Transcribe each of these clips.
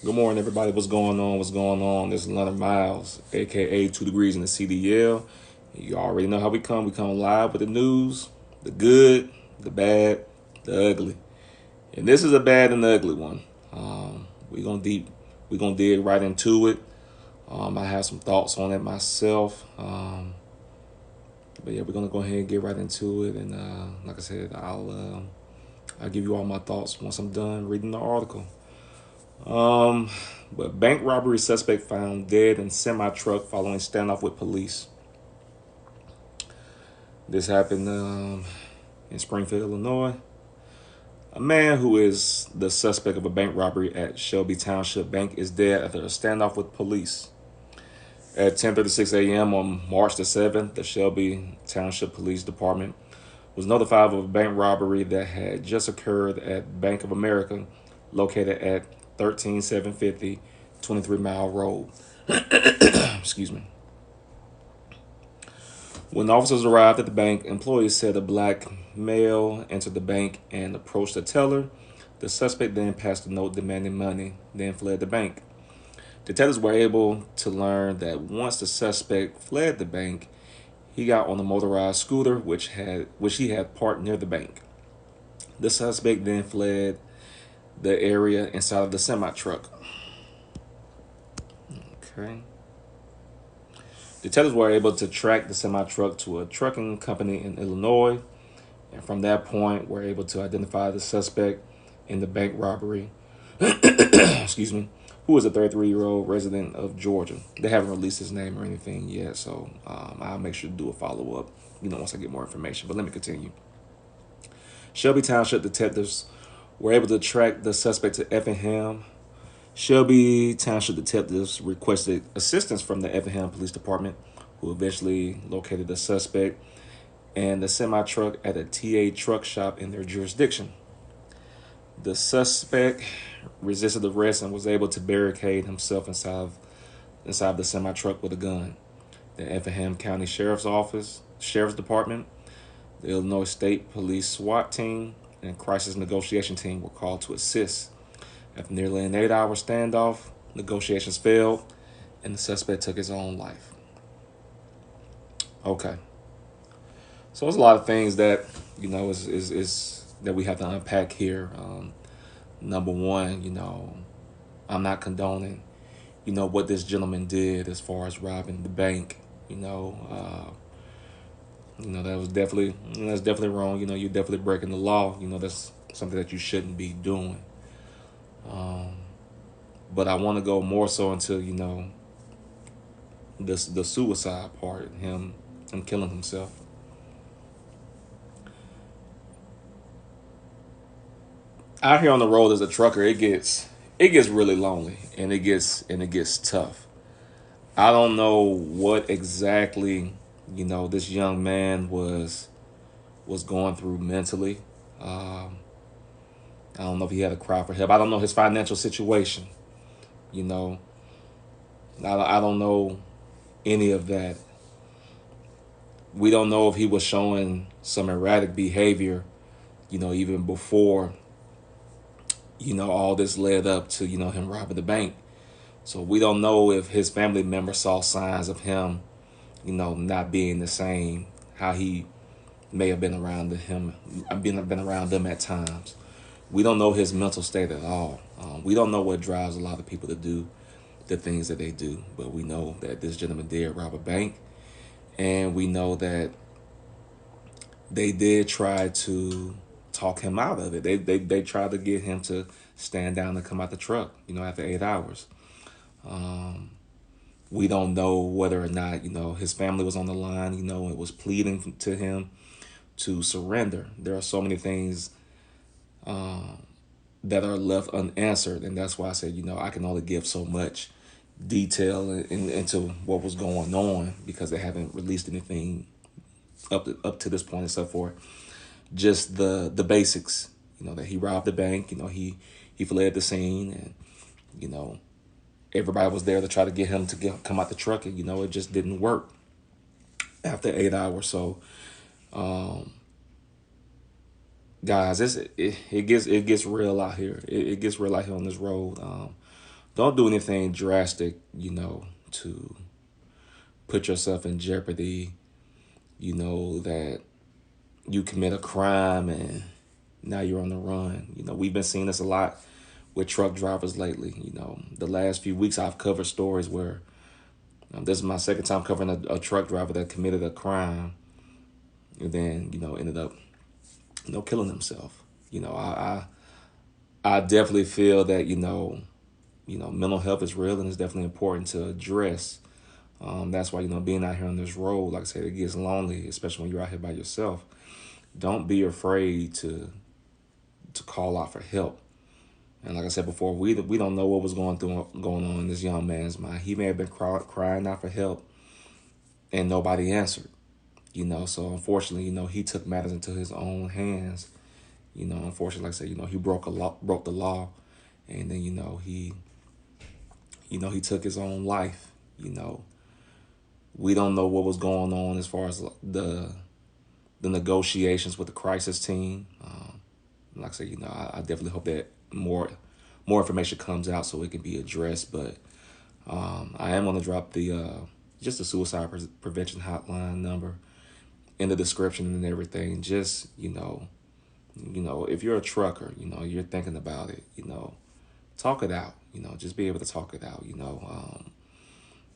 Good morning, everybody. What's going on? What's going on? This is Leonard Miles, aka 2 Degrees in the CDL. You already know how we come. We come live with the news, the good, the bad, the ugly. And this is a bad and ugly one. We're gonna dig right into it. I have some thoughts on it myself. But yeah, we're gonna go ahead and get right into it. And like I said, I'll give you all my thoughts once I'm done reading the article. Um, but bank robbery suspect found dead in semi truck following standoff with police. This happened in Springfield, Illinois. A man who is the suspect of a bank robbery at Shelby Township Bank is dead after a standoff with police. At 10:36 a.m. on March the 7th, the Shelby Township Police Department was notified of a bank robbery that had just occurred at Bank of America, located at 13750 23 Mile Road. Excuse me. When officers arrived at the bank, employees said a black male entered the bank and approached the teller. The suspect then passed a note demanding money, then fled the bank. Detectives were able to learn that once the suspect fled the bank, he got on a motorized scooter which he had parked near the bank. The suspect then fled the area inside of the semi truck. Okay. Detectives were able to track the semi truck to a trucking company in Illinois, and from that point, were able to identify the suspect in the bank robbery. Excuse me, who is a 33-year-old resident of Georgia. They haven't released his name or anything yet, so I'll make sure to do a follow up. Once I get more information. But let me continue. Shelby Township detectives were able to track the suspect to Effingham. Shelby Township detectives requested assistance from the Effingham Police Department, who eventually located the suspect and the semi truck at a TA truck shop in their jurisdiction. The suspect resisted arrest and was able to barricade himself inside the semi truck with a gun. The Effingham County Sheriff's Department, the Illinois State Police SWAT team, and crisis negotiation team were called to assist. After nearly an 8-hour standoff, negotiations failed, and the suspect took his own life. Okay, so there's a lot of things that is that we have to unpack here. Number one, I'm not condoning, what this gentleman did as far as robbing the bank. That was that's definitely wrong. You're definitely breaking the law. That's something that you shouldn't be doing. But I want to go more so into the suicide part, him killing himself. Out here on the road as a trucker, it gets really lonely and it gets tough. I don't know what exactly this young man was going through mentally. I don't know if he had a cry for help. I don't know his financial situation. You know, I don't know any of that. We don't know if he was showing some erratic behavior, even before, all this led up to, him robbing the bank. So we don't know if his family members saw signs of him, not being the same, how he may have been around him, been around them at times. We don't know his mental state at all. We don't know what drives a lot of people to do the things that they do, but we know that this gentleman did rob a bank, and we know that they did try to talk him out of it. They tried to get him to stand down and come out the truck, after 8 hours. We don't know whether or not, his family was on the line, it was pleading to him to surrender. There are so many things that are left unanswered, and that's why I said, I can only give so much detail into what was going on because they haven't released anything up to this point except for just the basics. That he robbed the bank. He fled the scene, and everybody was there to try to get him to come out the truck, and it just didn't work after 8 hours. So, guys, it gets real out here. It gets real out here on this road. don't do anything drastic, to put yourself in jeopardy, that you commit a crime and now you're on the run. We've been seeing this a lot with truck drivers lately. The last few weeks I've covered stories where this is my second time covering a truck driver that committed a crime and then, ended up, killing himself. I definitely feel that, mental health is real and it's definitely important to address. That's why, being out here on this road, like I said, it gets lonely, especially when you're out here by yourself. Don't be afraid to call out for help. And like I said before, we don't know what was going on in this young man's mind. He may have been crying out for help, and nobody answered. So unfortunately, he took matters into his own hands. Unfortunately, like I said, he broke the law, and then he took his own life. We don't know what was going on as far as the negotiations with the crisis team. Like I said, I definitely hope that more information comes out so it can be addressed. But I am going to drop the just the suicide prevention hotline number in the description and everything. Just if you're a trucker, you're thinking about it, talk it out. Just be able to talk it out.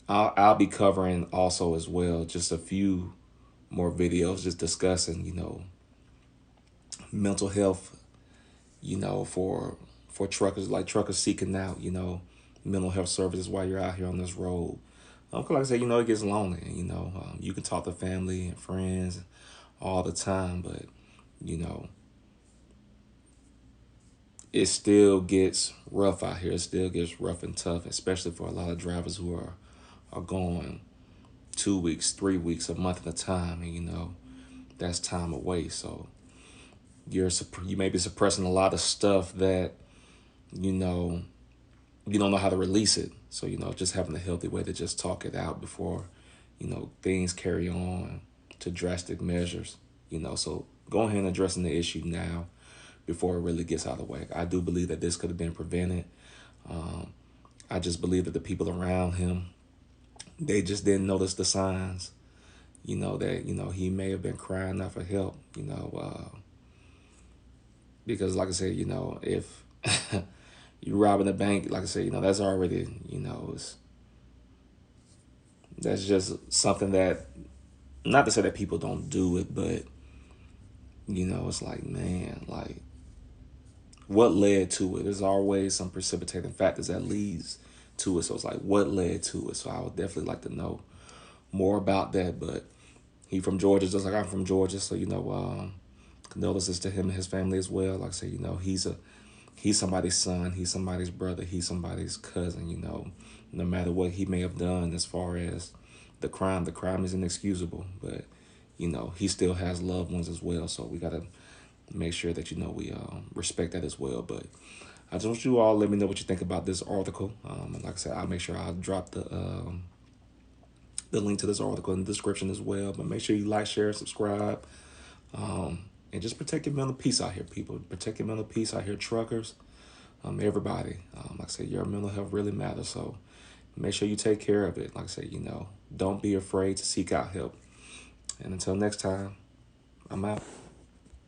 I'll be covering also as well just a few more videos just discussing mental health for truckers, like truckers seeking out mental health services while you're out here on this road. 'Cause like I said, it gets lonely. You can talk to family and friends all the time, but it still gets rough out here. It still gets rough and tough, especially for a lot of drivers who are going 2 weeks, 3 weeks, a month at a time, and that's time away. So you may be suppressing a lot of stuff that you don't know how to release it. So just having a healthy way to just talk it out before things carry on to drastic measures. So go ahead and addressing the issue now before it really gets out of the way. I do believe that this could have been prevented. I just believe that the people around him, they just didn't notice the signs, that, he may have been crying out for help, because like I said, if you robbing a bank, like I said, that's already, that's just something that, not to say that people don't do it, but, it's like, man, like, what led to it? There's always some precipitating factors that leads to it. So it's like, what led to it? So I would definitely like to know more about that. But he from Georgia, just like I'm from Georgia. So, condolences to him and his family as well. Like I said, he's somebody's son, he's somebody's brother, he's somebody's cousin, no matter what he may have done as far as the crime is inexcusable. But, he still has loved ones as well. So we got to make sure that, we respect that as well. But I just want you all let me know what you think about this article. And like I said, I'll make sure I'll drop the link to this article in the description as well. But make sure you like, share, subscribe. And just protect your mental peace out here, people. Protect your mental peace out here, truckers. Everybody. Like I said, your mental health really matters. So make sure you take care of it. Like I said, don't be afraid to seek out help. And until next time, I'm out.